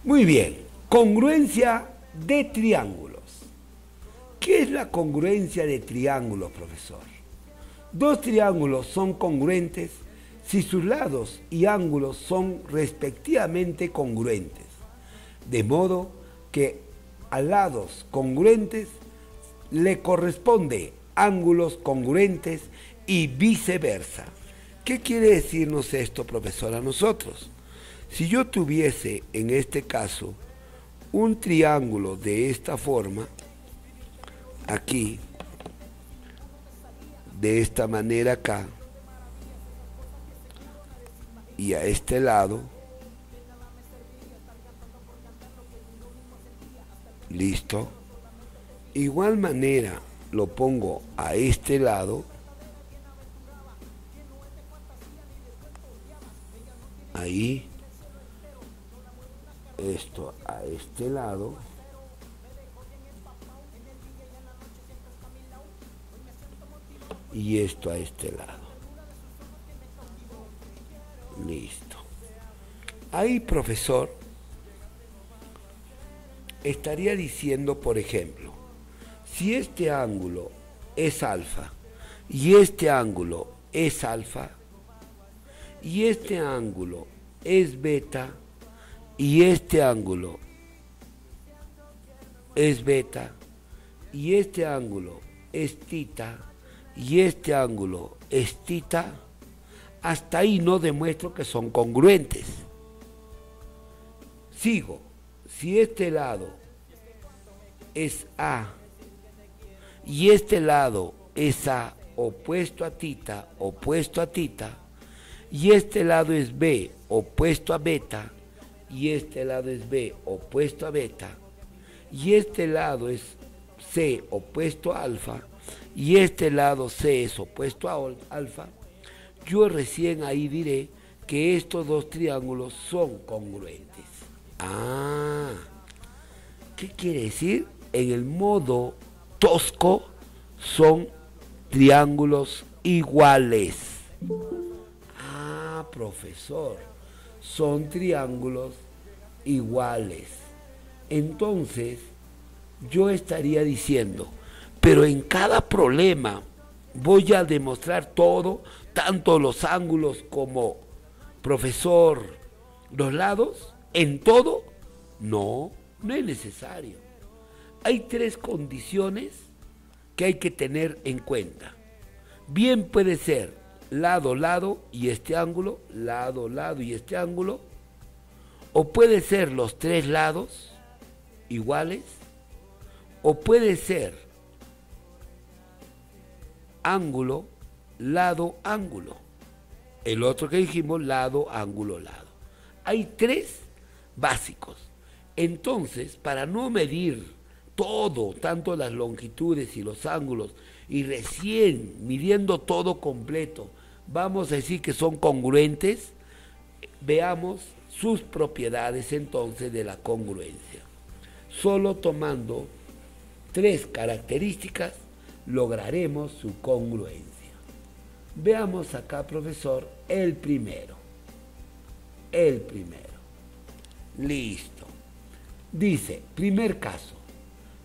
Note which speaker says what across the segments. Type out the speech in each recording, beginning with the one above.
Speaker 1: Muy bien, congruencia de triángulos. ¿Qué es la congruencia de triángulos, profesor? Dos triángulos son congruentes si sus lados y ángulos son respectivamente congruentes, de modo que a lados congruentes le corresponde ángulos congruentes y viceversa. ¿Qué quiere decirnos esto, profesor, a nosotros? Si yo tuviese en este caso un triángulo de esta forma, aquí, de esta manera acá, y a este lado, listo, igual manera lo pongo a este lado, ahí, esto a este lado, y esto a este lado. Listo. Ahí, profesor, estaría diciendo, por ejemplo, si este ángulo es alfa y este ángulo es alfa y este ángulo es beta y este ángulo es beta y este ángulo es tita y este ángulo es tita, hasta ahí no demuestro que son congruentes. Sigo, si este lado es A y este lado es A opuesto a tita, y este lado es B opuesto a beta, y este lado es B opuesto a beta, y este lado es C opuesto a alfa, y este lado C es opuesto a alfa, yo recién ahí diré que estos dos triángulos son congruentes. Ah, ¿qué quiere decir? En el modo tosco son triángulos iguales. Ah, profesor, son triángulos iguales. Entonces, yo estaría diciendo, pero en cada problema voy a demostrar todo, tanto los ángulos como, profesor, los lados, en todo. No, no es necesario. Hay tres condiciones que hay que tener en cuenta. Bien puede ser lado, lado y este ángulo, lado, lado y este ángulo, o puede ser los tres lados iguales, o puede ser ángulo, lado, ángulo. El otro que dijimos, lado, ángulo, lado. Hay tres básicos. Entonces, para no medir todo, tanto las longitudes y los ángulos, y recién midiendo todo completo, vamos a decir que son congruentes, veamos sus propiedades entonces de la congruencia. Solo tomando tres características lograremos su congruencia. Veamos acá, profesor, el primero. Listo. Dice, primer caso,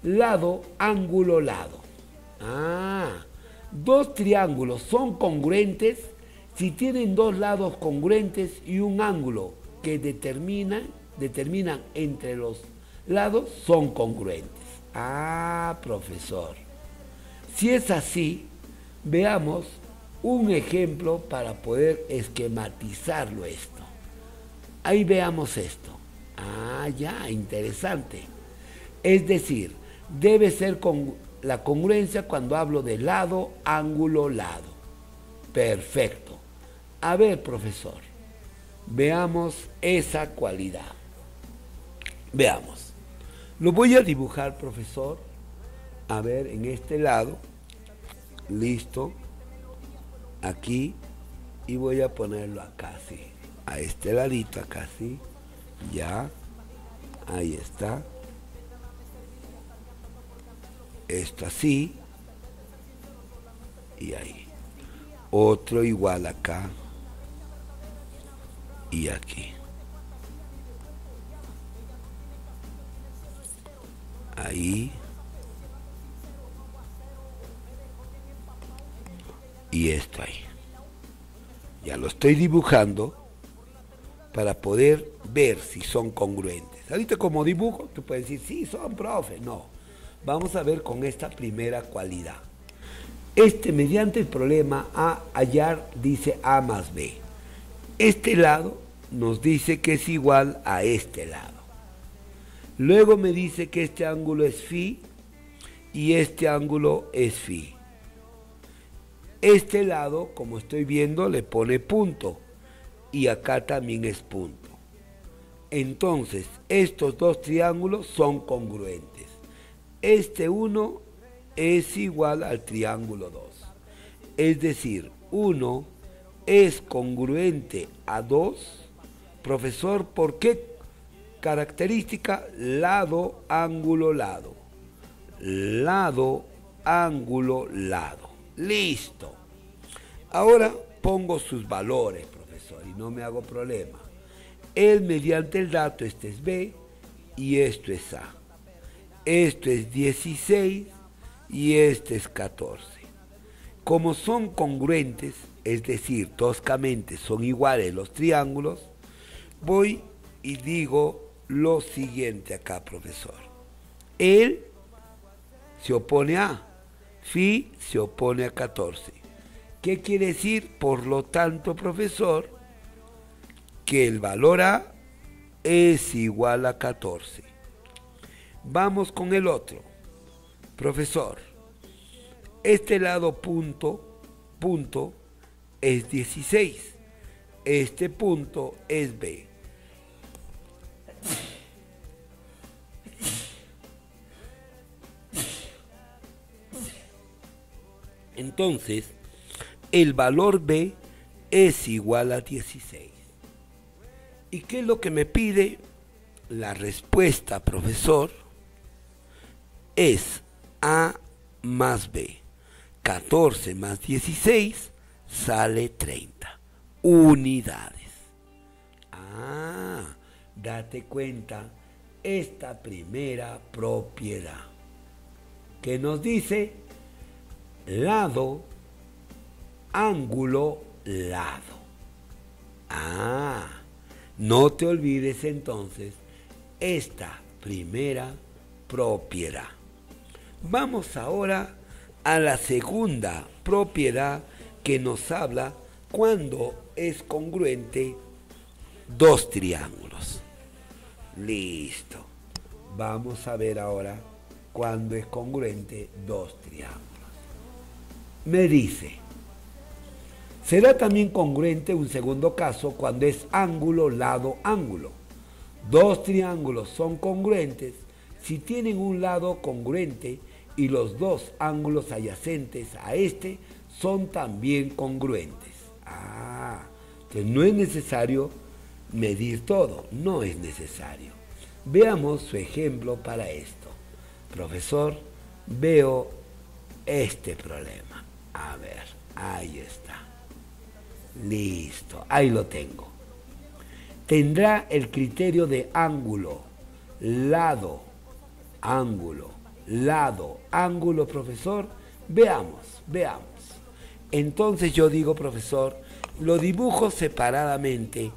Speaker 1: lado, ángulo, lado. Ah, dos triángulos son congruentes si tienen dos lados congruentes y un ángulo que determinan entre los lados son congruentes. Ah, profesor. Si es así, veamos un ejemplo para poder esquematizarlo esto. Ahí veamos esto. Ah, ya, interesante. Es decir, debe ser con la congruencia cuando hablo de lado, ángulo, lado. Perfecto. A ver, profesor, veamos esa cualidad. Veamos. Lo voy a dibujar, profesor. A ver, en este lado. Listo. Aquí. Y voy a ponerlo acá, sí. A este ladito, acá, sí. Ya. Ahí está. Esto así. Y ahí. Otro igual acá. Y aquí. ahí y esto ahí. Ya lo estoy dibujando para poder ver si son congruentes. Ahorita como dibujo, tú puedes decir, sí, son, profe. No, vamos a ver con esta primera cualidad. Mediante el problema A, hallar, dice A más B. Este lado nos dice que es igual a este lado. Luego me dice que este ángulo es phi y este ángulo es phi. Este lado, como estoy viendo, le pone punto y acá también es punto. Entonces, estos dos triángulos son congruentes. Este 1 es igual al triángulo 2. Es decir, 1 es congruente a 2. Profesor, ¿por qué característica? Lado, ángulo, lado. Lado, ángulo, lado. Listo. Ahora pongo sus valores, profesor, y no me hago problema. Él mediante el dato, este es B y esto es A. Esto es 16 y este es 14. Como son congruentes, es decir, toscamente son iguales los triángulos, voy y digo lo siguiente acá, profesor. Él se opone a, phi se opone a 14. ¿Qué quiere decir? Por lo tanto, profesor, que el valor A es igual a 14. Vamos con el otro. Profesor, este lado punto es 16. Este punto es B. Entonces, el valor B es igual a 16. ¿Y qué es lo que me pide? La respuesta, profesor, es A más B. 14 más 16 sale 30 unidades. Ah, date cuenta, esta primera propiedad que nos dice lado, ángulo, lado. Ah, no te olvides entonces esta primera propiedad. Vamos ahora a la segunda propiedad que nos habla cuando es congruente dos triángulos. Listo. Vamos a ver ahora cuando es congruente dos triángulos. Me dice, será también congruente un segundo caso cuando es ángulo, lado, ángulo. Dos triángulos son congruentes si tienen un lado congruente y los dos ángulos adyacentes a este son también congruentes. Ah, entonces no es necesario medir todo, no es necesario. Veamos su ejemplo para esto. Profesor, veo este problema. A ver, ahí está. Listo, ahí lo tengo. Tendrá el criterio de ángulo, lado, ángulo, lado, ángulo, profesor. Veamos. Entonces yo digo, profesor, lo dibujo separadamente.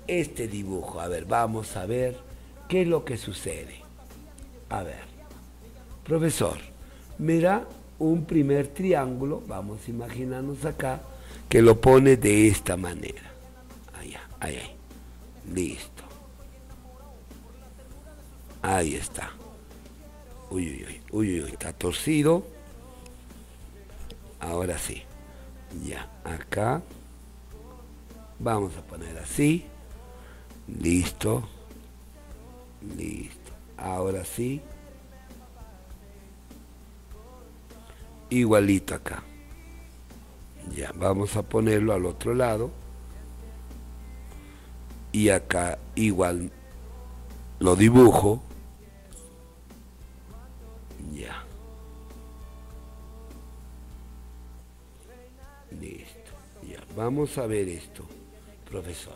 Speaker 1: Este dibujo, a ver, vamos a ver qué es lo que sucede. A ver, profesor, me da un primer triángulo, vamos a imaginarnos acá, que lo pone de esta manera. Ahí, listo. Ahí está. Uy, está torcido. Ahora sí. Ya, acá. Vamos a poner así. Listo. Ahora sí. Igualito acá. Ya, vamos a ponerlo al otro lado. Y acá igual lo dibujo. Ya. Listo. Ya, vamos a ver esto, profesor.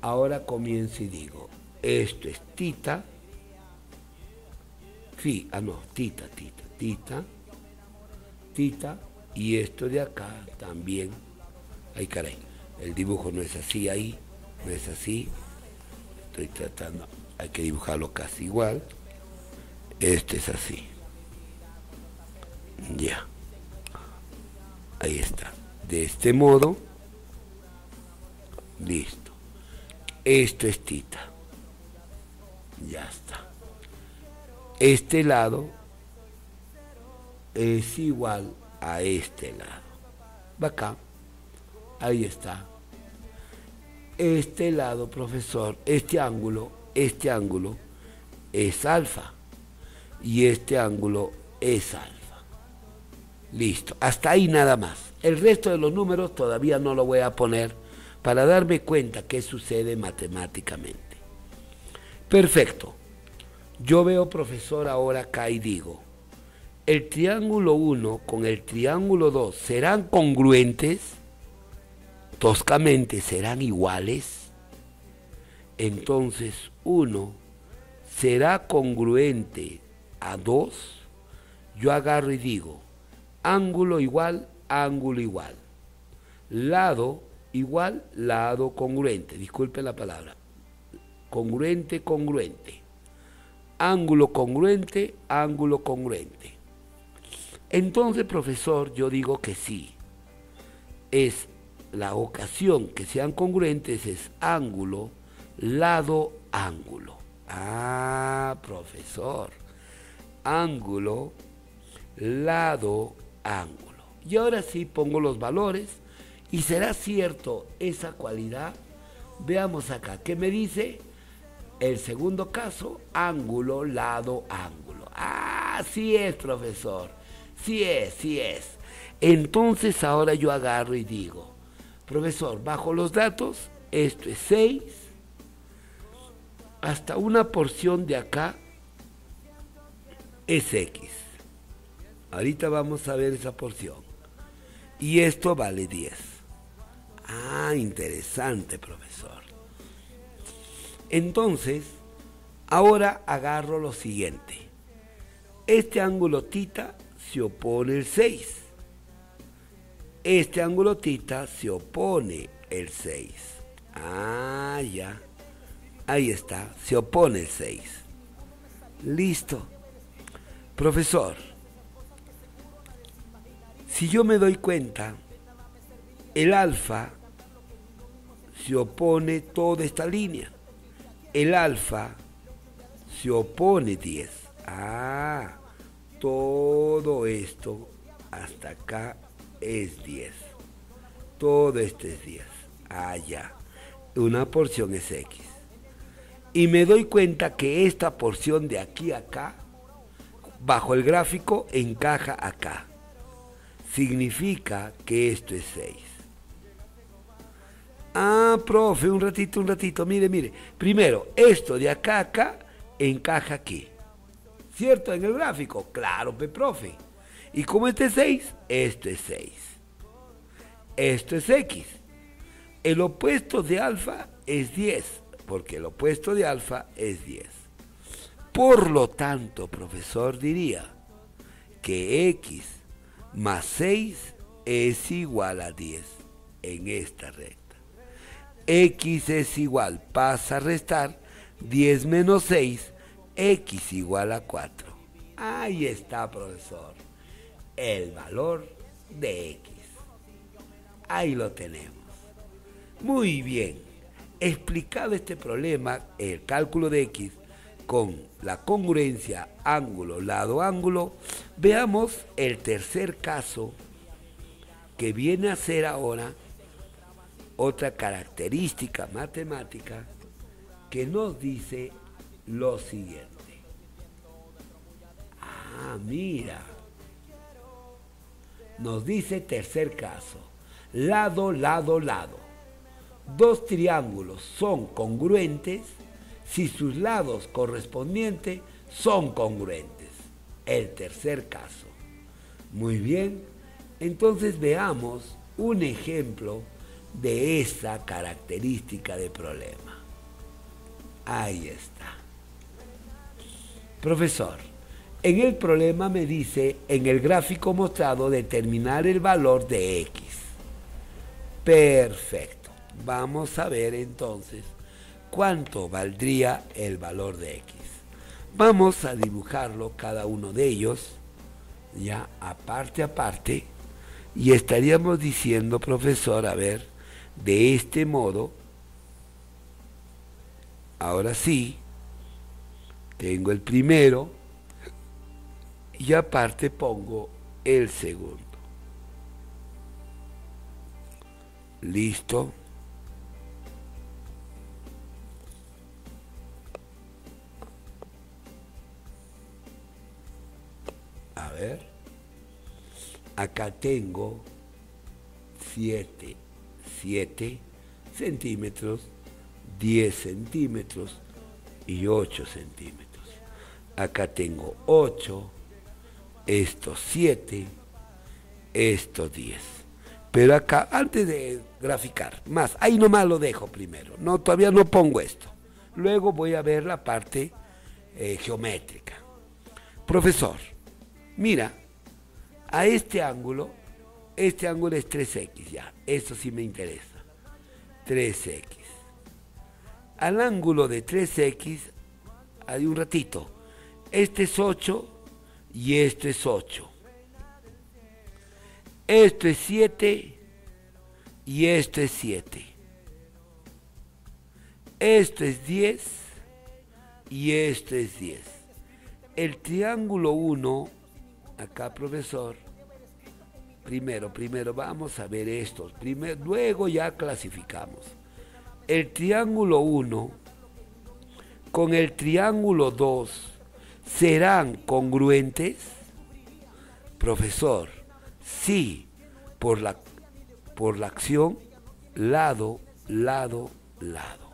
Speaker 1: Ahora comienzo y digo, esto es tita Sí, no, tita, y esto de acá también. Ay, caray, el dibujo no es así ahí, no es así. Estoy tratando, hay que dibujarlo casi igual. Este es así. Ya. Ahí está. De este modo. Listo. Esto es tita. Ya está. Este lado es igual a este lado. Acá. Ahí está. Este lado, profesor, este ángulo es alfa. Y este ángulo es alfa. Listo. Hasta ahí nada más. El resto de los números todavía no lo voy a poner para darme cuenta qué sucede matemáticamente. Perfecto. Yo veo, profesor, ahora acá y digo, el triángulo 1 con el triángulo 2 serán congruentes, toscamente serán iguales. Entonces 1 será congruente a 2. Yo agarro y digo, ángulo igual, ángulo igual. Lado igual, lado congruente. Disculpe la palabra. Congruente, congruente. Ángulo congruente, ángulo congruente. Entonces, profesor, yo digo que sí. Es la ocasión que sean congruentes es ángulo, lado, ángulo. Ah, profesor. Ángulo, lado, ángulo. Y ahora sí pongo los valores y será cierto esa cualidad. Veamos acá, ¿qué me dice? El segundo caso, ángulo, lado, ángulo. Ah, sí es, profesor. Sí es. Entonces ahora yo agarro y digo, profesor, bajo los datos, esto es 6, hasta una porción de acá es X. Ahorita vamos a ver esa porción. Y esto vale 10. Ah, interesante, profesor. Entonces, ahora agarro lo siguiente. Este ángulo tita se opone el 6. Este ángulo tita se opone el 6. Ah, ya. Ahí está, se opone el 6. Listo. Profesor, si yo me doy cuenta, el alfa se opone toda esta línea. El alfa se opone 10. Ah, todo esto hasta acá es 10. Todo esto es 10. Ah, ya. Una porción es X. Y me doy cuenta que esta porción de aquí a acá, bajo el gráfico, encaja acá. Significa que esto es 6. Ah, profe, un ratito, mire. Primero, esto de acá a acá encaja aquí. ¿Cierto? En el gráfico. Claro, profe. Y como este es 6, esto es 6. Esto es X. El opuesto de alfa es 10, porque el opuesto de alfa es 10. Por lo tanto, profesor, diría que X más 6 es igual a 10 en esta recta. X es igual, pasa a restar 10 menos 6, X igual a 4. Ahí está, profesor, el valor de X. Ahí lo tenemos. Muy bien, explicado este problema, el cálculo de X con la congruencia ángulo, lado, ángulo, veamos el tercer caso que viene a ser ahora otra característica matemática que nos dice lo siguiente. Ah, mira. Nos dice tercer caso. Lado, lado, lado. Dos triángulos son congruentes si sus lados correspondientes son congruentes. El tercer caso. Muy bien. Entonces veamos un ejemplo de esa característica de problema. Ahí está. Profesor, En el problema me dice, en el gráfico mostrado, determinar el valor de X. Perfecto. Vamos a ver entonces cuánto valdría el valor de X. Vamos a dibujarlo cada uno de ellos, ya aparte a parte, y estaríamos diciendo, profesor, a ver, de este modo, ahora sí, tengo el primero, y aparte pongo el segundo. Listo. A ver. Acá tengo 7 centímetros, 10 centímetros y 8 centímetros. Acá tengo 8, estos 7, estos 10. Pero acá, antes de graficar, más, ahí nomás lo dejo primero. No, todavía no pongo esto. Luego voy a ver la parte geométrica. Profesor, mira, a este ángulo es 3x ya. Eso sí me interesa. 3x. Al ángulo de 3x, hay un ratito. Este es 8 y esto es 8. Esto es 7 y esto es 7. Esto es 10 y esto es 10. El triángulo 1, acá profesor, primero vamos a ver estos, luego ya clasificamos. El triángulo 1 con el triángulo 2 serán congruentes, profesor. Sí, por la acción lado, lado, lado.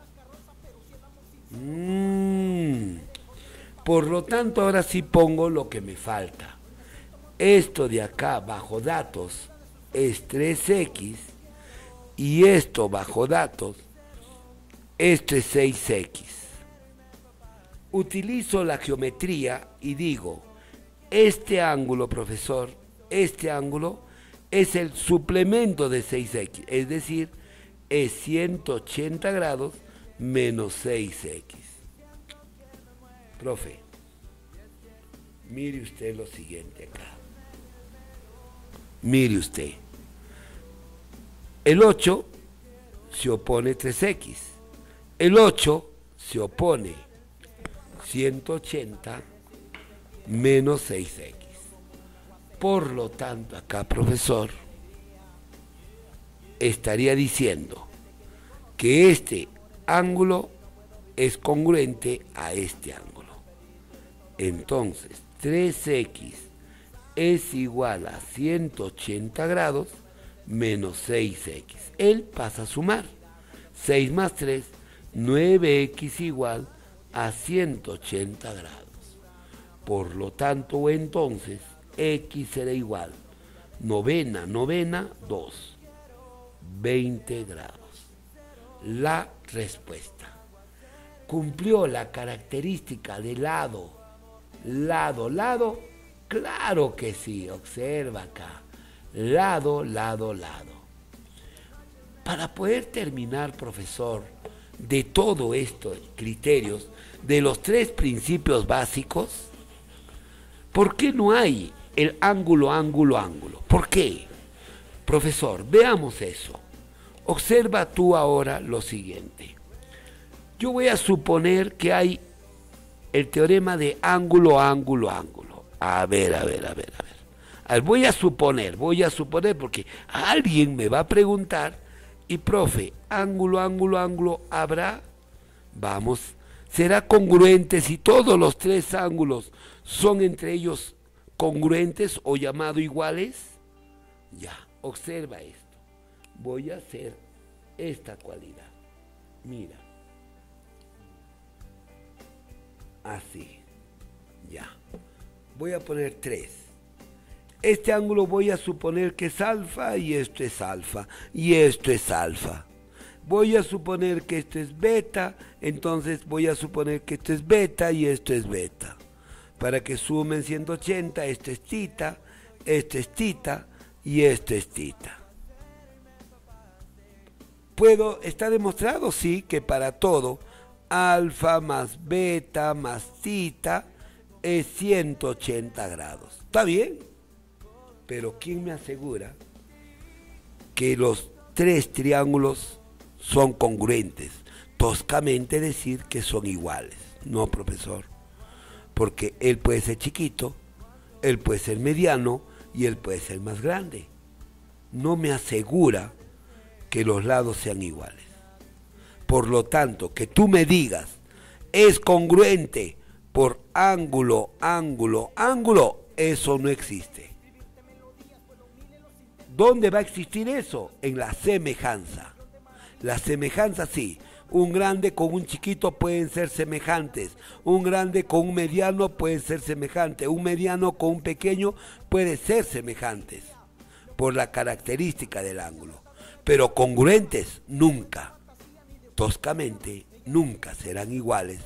Speaker 1: Por lo tanto, ahora sí pongo lo que me falta. Esto de acá bajo datos es 3x y esto bajo datos, esto es 6x. Utilizo la geometría y digo, este ángulo, profesor, este ángulo es el suplemento de 6x, es decir, es 180 grados menos 6x. Profe, mire usted lo siguiente acá. Mire usted. El 8 se opone 3x. El 8 se opone 180 menos 6x. Por lo tanto, acá, profesor, estaría diciendo que este ángulo es congruente a este ángulo. Entonces, 3x es igual a 180 grados menos 6x. Él pasa a sumar. 6 más 3, 9x igual a 180 grados. Por lo tanto, entonces, x será igual, novena, 2, 20 grados. La respuesta. ¿Cumplió la característica de lado, lado, lado? Claro que sí, observa acá. Lado, lado, lado. Para poder terminar, profesor, de todo estos criterios, de los 3 principios básicos, ¿por qué no hay el ángulo, ángulo, ángulo? ¿Por qué? Profesor, veamos eso. Observa tú ahora lo siguiente. Yo voy a suponer que hay el teorema de ángulo, ángulo, ángulo. A ver. Voy a suponer porque alguien me va a preguntar, y profe, ángulo, ángulo, ángulo, ¿habrá? Vamos, ¿será congruente si todos los 3 ángulos son entre ellos congruentes o llamado iguales? Ya, observa esto. Voy a hacer esta cualidad. Mira. Así. Ya. Voy a poner 3. Este ángulo voy a suponer que es alfa y esto es alfa y esto es alfa. Voy a suponer que esto es beta, entonces voy a suponer que esto es beta y esto es beta. para que sumen 180, esto es tita, esto es tita y esto es tita. Está demostrado, sí, que para todo, alfa más beta más tita es 180 grados. ¿Está bien? Pero ¿quién me asegura que los tres triángulos son congruentes? Toscamente decir que son iguales. No, profesor. Porque él puede ser chiquito, él puede ser mediano y él puede ser más grande. No me asegura que los lados sean iguales. Por lo tanto, que tú me digas, es congruente por ángulo, ángulo, ángulo, eso no existe. ¿Dónde va a existir eso? En la semejanza. La semejanza sí. Un grande con un chiquito pueden ser semejantes. Un grande con un mediano puede ser semejante. Un mediano con un pequeño puede ser semejantes. Por la característica del ángulo. Pero congruentes nunca. Toscamente nunca serán iguales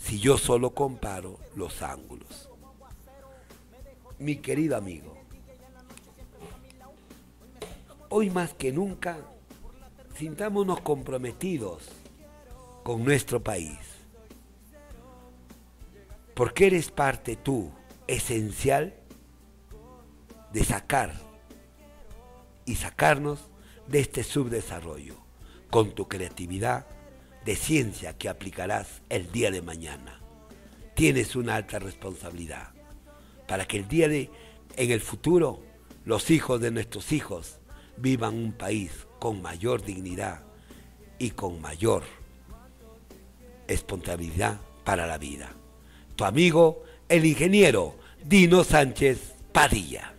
Speaker 1: si yo solo comparo los ángulos. Mi querido amigo, hoy más que nunca, sintámonos comprometidos con nuestro país, porque eres parte tú, esencial, de sacarnos de este subdesarrollo, con tu creatividad de ciencia que aplicarás el día de mañana. Tienes una alta responsabilidad para que en el futuro, los hijos de nuestros hijos vivan un país con mayor dignidad y con mayor espontaneidad para la vida. Tu amigo, el ingeniero Dino Sánchez Padilla.